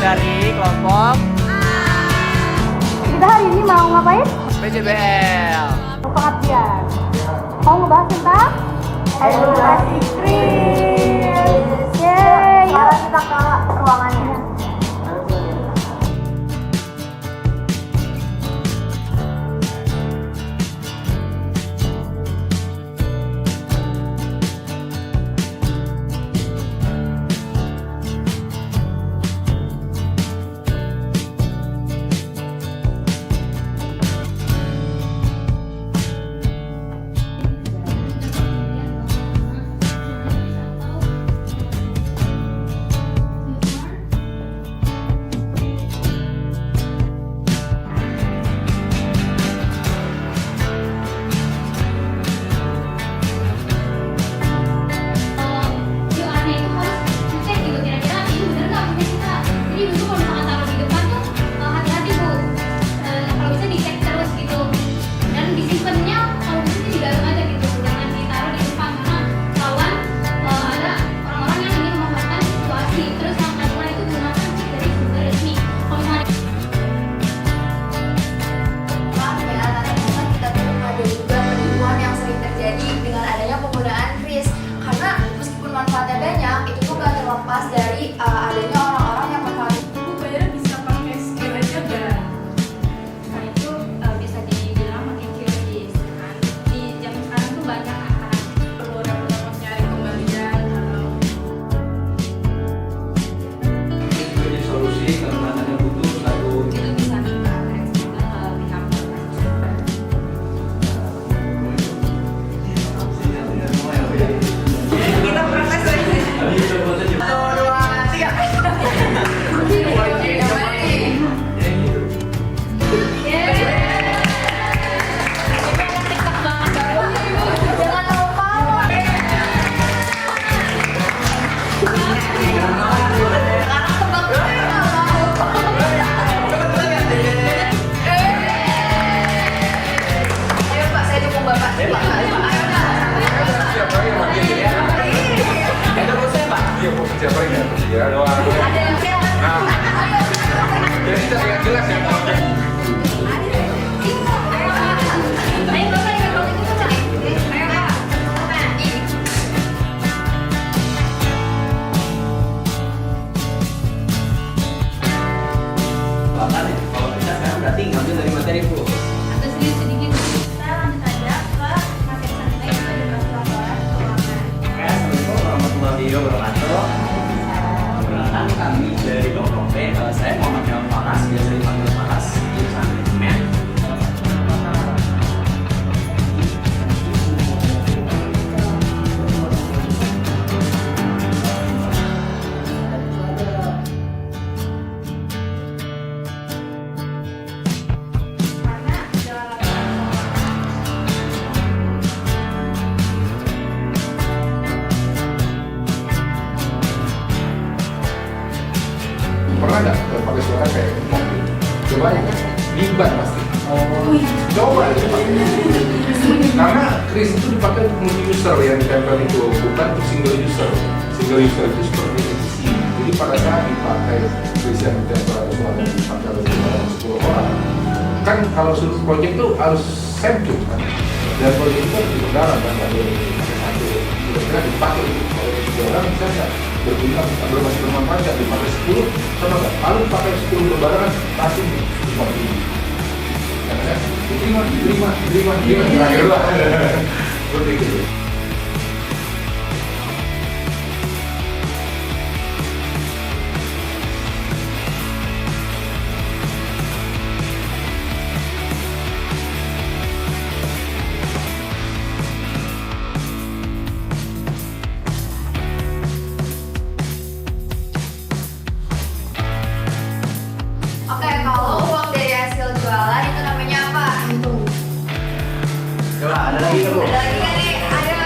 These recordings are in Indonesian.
dari kelompok Kita hari ini mau ngapain? PJBL. Pengabdian. Mau ngebahas tentang edukasi kris. Yeay, yuk kita ke ruangannya. Manfaatnya banyak, itu tuh gak terlepas dari adanya orang-orang yang manfaatnya. Ibu bayarnya bisa pakai skill aja gak? Nah itu bisa dibilang makin kritis kan. Di zaman sekarang tuh banyak anak-anak Perlu repot-repot nyari kembalian atau itu jadi solusi kalau katanya butuh satu itu bisa kita koreksi juga ke pihak Ayo Pak, saya dukung Bapak. Ada yang kalau kita sekarang berarti ngambil dari materi Bu. atau sedikit. Saya lanjut aja ke materi selanjutnya itu edukasi laporan keuangan. Assalamualaikum warahmatullahi wabarakatuh. Perkenalkan kami dari kelompok P. Saya Muhammad Jamal Faras, biasa dipanggil Faras, jurusan manajemen. Karena dengan laporan keuangan Pernah nggak pakai suara kayak mobil? Coba ya, libat pasti. Coba karena kris itu dipakai untuk multi user yang ditempel itu, bukan untuk single user. Single user itu seperti ini. Jadi pada saat dipakai kris yang ditempel atau suara yang dipakai oleh 10 orang, kan kalau seluruh proyek itu harus sempit kan. Dan proyek itu harus dipegang dan ada satu kira-kira dipakai oleh 10 orang bisa nggak berguna atau masih bermanfaat nggak dipakai 10 sama nggak? Kalau dipakai 10 berbarengan pasti seperti ini. Karena diterima terakhir lah seperti itu. Oke, kalau uang dari hasil jualan itu namanya apa? Coba ada lagi Bu. Ada lagi kan nih? Ada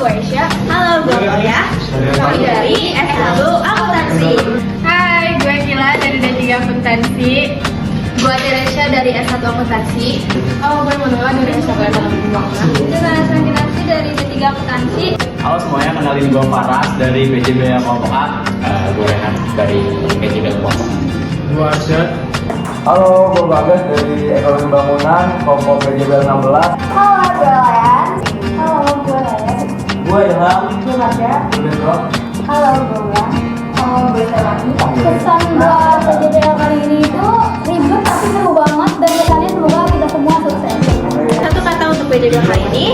gue Aisyah. Halo, gue Maria. Kami dari S1 Akuntansi. Hai, gue Kila dari D3 Akuntansi. Gue Teresya dari S1 Akuntansi. Oh, gue Manuela dari S1 Ekonomi Keuangan. Dengan Santinasi dari D3 Akuntansi. Halo semuanya, kenalin gue Faras dari PJB Kelompok A. Gue Rehan dari PJB Kelompok A. Gue Arsyad. Halo, gue Bagas dari Ekonomi Bangunan, kelompok PJB 16. Halo, gue Layan. Halo, gue Layan. Gue Ilham. Gue Masya. Gue Bentro. Halo, gue Ulan. Halo, gue Selani. Kesan buat PJDL kali ini itu ribet tapi seru banget dan kesannya semoga kita semua sukses. Satu kata untuk PJB kali ini,